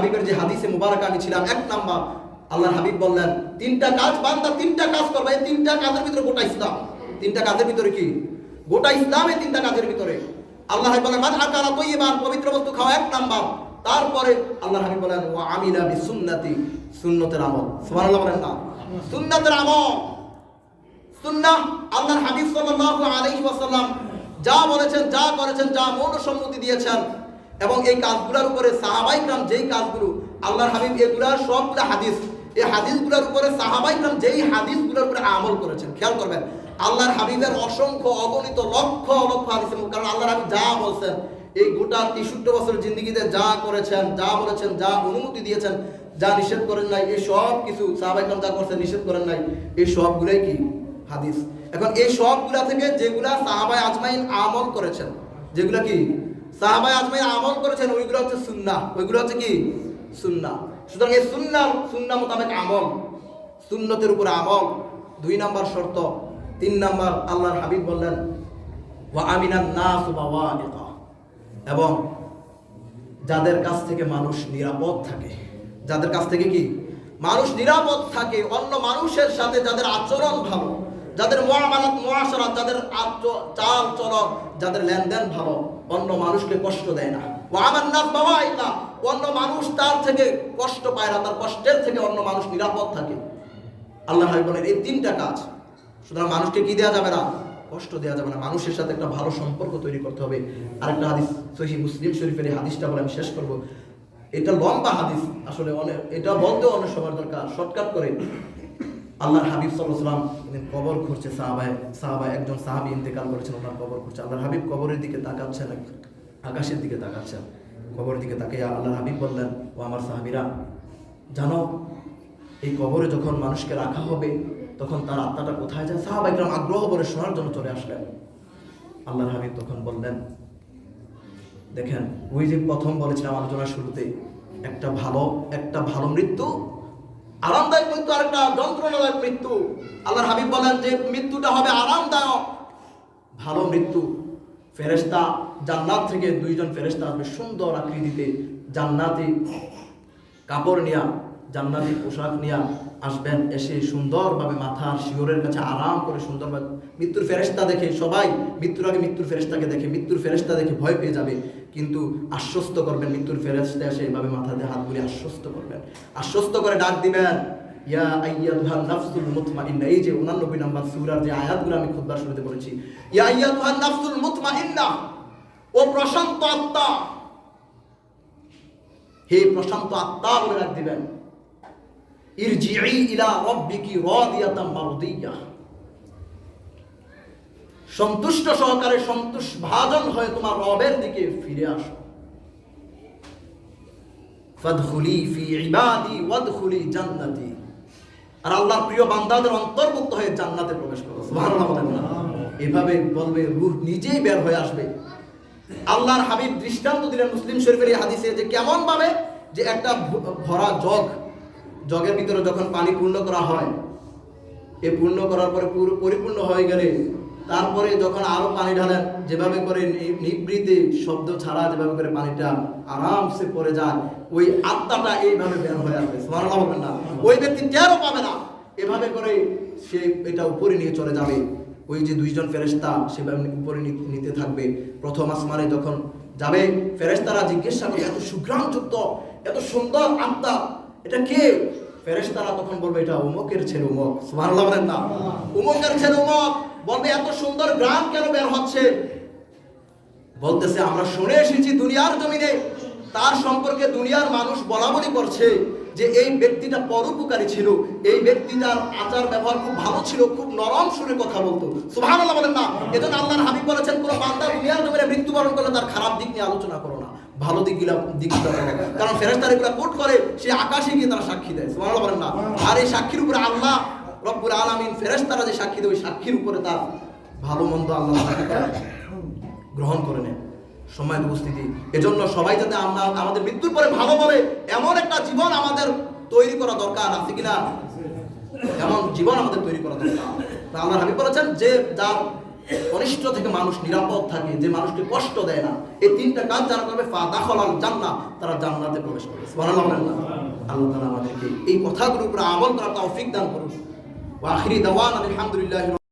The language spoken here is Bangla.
হাবিবের যে হাদিসে মুবারাকা আমি ছিলাম, 1 নাম্বার আল্লাহর হাবিব বললেন 3টা কাজ বান্দা 3টা কাজ করবে, এই 3টা কাজের ভিতরে গোটা ইসলাম। 3টা কাজের ভিতরে কি? গোটা ইসলাম এই 3টা কাজের ভিতরে। আল্লাহ হাবিব বলেন মান আকালা তাইয়িবান, পবিত্র বস্তু খাওয়া 1 নাম্বার। তারপরে আল্লাহর হাবিব বলেন ওয়া আমিলা বিসুন্নতি, সুন্নতের আমল। সুবহানাল্লাহ বলেন না? সুন্নতের আমল। সুন্নাহ আল্লাহর হাবিব সাল্লাল্লাহু আলাইহি ওয়াসাল্লাম যা বলেছেন, যা করেছেন, যা মৌনসম্মতি দিয়েছেন, এবং এই কাজগুলোর উপরে সাহাবায়ে কেরাম যেই কাজগুলো আল্লাহর হাবিব এগুলার সবগুলো হাদিস, এই হাদিসগুলোর উপরে সাহাবায়ে কেরাম যেই হাদিসগুলোর উপরে আমল করেছেন। খেয়াল করবেন, আল্লাহর হাবিবের অসংখ্য অগণিত লক্ষ লক্ষ হাদিস, কারণ আল্লাহর হাবিব যা বলছেন এই গোটা 63 বছর জিন্দেগিতে যা করেছেন, যা বলেছেন, যা অনুমতি দিয়েছেন, যা নিষেধ করেন নাই, এই সব কিছু সাহাবায়ে কেরাম যা করেছেন, নিষেধ করেন নাই, এই সবগুলাই কি? হাদিস। এখন এই সবগুলা থেকে যেগুলা সাহাবায়ে আজমাইন আমল করেছেন, যেগুলা কি সাহাবায়ে আজমাইন আমল করেছেন, ওইগুলো হচ্ছে সুন্নাহ। ওইগুলো হচ্ছে কি? সুন্নাহ। সুতরাং এই সুন্নাহ মোতাবেক আমল, সুন্নতের উপর আমল 2 নাম্বার শর্ত। 3 নাম্বার আল্লাহর হাবিব বললেন ওয়া আমিনান নাস বাওয়ানিকা, এবং যাদের কাছ থেকে মানুষ নিরাপদ থাকে, যাদের কাছ থেকে কি মানুষ নিরাপদ থাকে, অন্য মানুষের সাথে যাদের আচরণ ভালো, যাদের মুআমালাত মুআশারাত, যাদের চাল চলন, যাদের লেনদেন ভালো, অন্য মানুষকে কষ্ট দেয় না। ওয়া আমান নাস বাওয়াইকা, অন্য মানুষ তার থেকে কষ্ট পায় না, তার কষ্টের থেকে অন্য মানুষ নিরাপদ থাকে। আল্লাহ হাবিব বলেন এই 3টা কাজ। সুতরাং মানুষকে কি দেওয়া যাবে না? কষ্ট দেওয়া যাবে না। মানুষের সাথে একটা ভালো সম্পর্ক তৈরি করতে হবে। আরেকটা হাদিস সহিহ মুসলিম শরীফের এই হাদিসটা বলে আমি শেষ করব। এটা লম্বা হাদিস, আসলে অনেক, এটা বলতেও অনেক সময় দরকার। শর্টকাট করে আল্লাহর হাবিব সাল্লাল্লাহু আলাইহি ওয়াসাল্লাম কবর খুঁড়ছে, সাহাবায়ে একজন সাহাবী ইন্তেকাল করেছেন, ওনার কবর খুঁড়ছে। আল্লাহর হাবিব কবরের দিকে তাকাচ্ছেন, আকাশের দিকে তাকাচ্ছেন। কবরের দিকে তাকিয়ে আল্লাহর হাবিব বললেন ও আমার সাহাবীরা, জানো এই কবরে যখন মানুষকে রাখা হবে তখন তার আত্মাটা কোথায় যায়? সাহাবায়ে কেরাম আগ্রহ ভরে শোনার জন্য চলে আসলেন। আল্লাহর হাবিব তখন বললেন, দেখেন ওই যে প্রথম বলেছিলাম আলোচনার শুরুতে, একটা ভালো মৃত্যু, আরামদায়ক মৃত্যু, আর একটা যন্ত্রণাদায়ক মৃত্যু। আল্লাহর হাবিব বলেন যে মৃত্যুটা হবে আরামদায়ক, ভালো মৃত্যু। ফেরেশতা জান্নাত থেকে 2 জন ফেরেশতা আসবে সুন্দর আকৃতিতে, জান্নাতি কাপড় নিয়া, জান্নাতি পোশাক নিয়া আসবেন, এসে সুন্দরভাবে মাথার শিওরের কাছে আরাম করে সুন্দরভাবে মৃত্যুর ফেরেশতা দেখে সবাই মৃত্যুর আগে মৃত্যুর ফেরেশতাকে দেখে, মৃত্যুর ফেরেশতা দেখে ভয় পেয়ে যাবে, কিন্তু আশ্বস্ত করবেন। মৃত্যুর ফেরেশতা এসে এভাবে মাথা দিয়ে হাত বুলিয়ে আশ্বস্ত করবেন, আশ্বস্ত করে ডাক দিবেন ইয়া আইয়াতুহান নাফসুল মুতমাইন্না। এই যে 89 নম্বর সূরার যে আয়াতগুলো আমি খুতবার শুরুতে বলেছি, ইয়া আইয়াতুহান নাফসুল মুতমাইন্না, ও প্রশান্ত আত্মা, হে প্রশান্ত আত্মা বলে ডাক দিবেন, ইরজিই ইলা রাব্বিকি রাদিয়াতাম মারদিয়া, সন্তুষ্ট সহকারে সন্তুষ্ট ভাজন হয়ে তোমার রবের দিকে ফিরে আসো। ফাদখুলি ফি ইবাদি ওয়াদখুলি জান্নাতি, আর আল্লাহর প্রিয় বান্দাদের অন্তর্ভুক্ত হয়ে জান্নাতে প্রবেশ করো। সুবহানাল্লাহ বলেন না? এভাবে বলবে, রূহ নিজেই বের হয়ে আসবে। আল্লাহর হাবিব দৃষ্টান্ত দিলেন মুসলিম শরীফের এই হাদিসে, যে কেমন ভাবে যে একটা ভরা জগের ভিতরে যখন পানি পূর্ণ করা হয়, এ পূর্ণ করার পরে পুরো পরিপূর্ণ হয়ে গেলে তারপরে যখন আরো পানি ঢালেন, যেভাবে করে নিবৃতে শব্দ ছাড়া যেভাবে করে পানিটা আরামসে পড়ে যায়, ওই আত্মাটা এইভাবে বের হয়ে আসবে। সুবহানাল্লাহ বলবেন না? ওই ব্যক্তি টেরও পাবে না, এভাবে করে সে এটা উপরে নিয়ে চলে যাবে। ওই যে 2 জন ফেরেশতা সেভাবে উপরে নিতে থাকবে। প্রথম আসমানে যখন যাবে, ফেরেশতারা জিজ্ঞাসা করবে এত সুঘ্রাণযুক্ত, এত সুন্দর আত্মা, এটা কে? ফেরেশতারা তখন বলবে এটা উমকের ছেলে উমক। সুবহানাল্লাহ বলেন না? উমকের ছেলে উমক। বলবে এত সুন্দর গ্রাম কেন বের হচ্ছে? বলতেছে আমরা শুনে এসেছি দুনিয়ার জমিনে তার সম্পর্কে দুনিয়ার মানুষ বলাবলি করছে যে এই ব্যক্তিটা পরোপকারী ছিল, এই ব্যক্তিটার আচার ব্যবহার খুব ভালো ছিল, খুব নরম সুরে কথা বলতো। সুবহানাল্লাহ বলেন না? এজন্য আল্লাহর হাবিব বলেছেন কোন বান্দা দুনিয়ার জমিনে মৃত্যুবরণ করলে তার খারাপ দিক নিয়ে আলোচনা করো না, ভালো দিকগুলো করো, কারণ ফেরেশতারা এগুলো কোট করে সে আকাশে গিয়ে তারা সাক্ষী দেয়। সুবহানাল্লাহ বলেন না? আর এই সাক্ষীর উপরে আল্লাহ রব্বুল আলামিন, ফেরেশতারা যে সাক্ষী দেয়, ওই সাক্ষীর উপরে তার ভালো মন্দ আল্লাহ গ্রহণ করে নেয়। সম্মানিত উপস্থিতি, এজন্য সবাই যাতে আমরা আমাদের মৃত্যুর পরে ভালো বলে এমন একটা জীবন আমাদের তৈরি করা দরকার, আছে কিনা? এমন জীবন আমাদের তৈরি করা দরকার। আল্লাহর হাবিব বলেছেন যে যার অনিষ্ট থেকে মানুষ নিরাপদ থাকে, যে মানুষকে কষ্ট দেয় না, এই তিনটা কাজ যারা করবে ফা দাখালাল জান্নাহ, তারা জান্নাতে প্রবেশ করবে। সুবহানাল্লাহ। আল্লাহ তাআলা আমাদেরকে এই কথাগুলোর উপর আমল করার তৌফিক দান করুন। ওয়া আখিরি দাওয়ানা আলহামদুলিল্লাহি।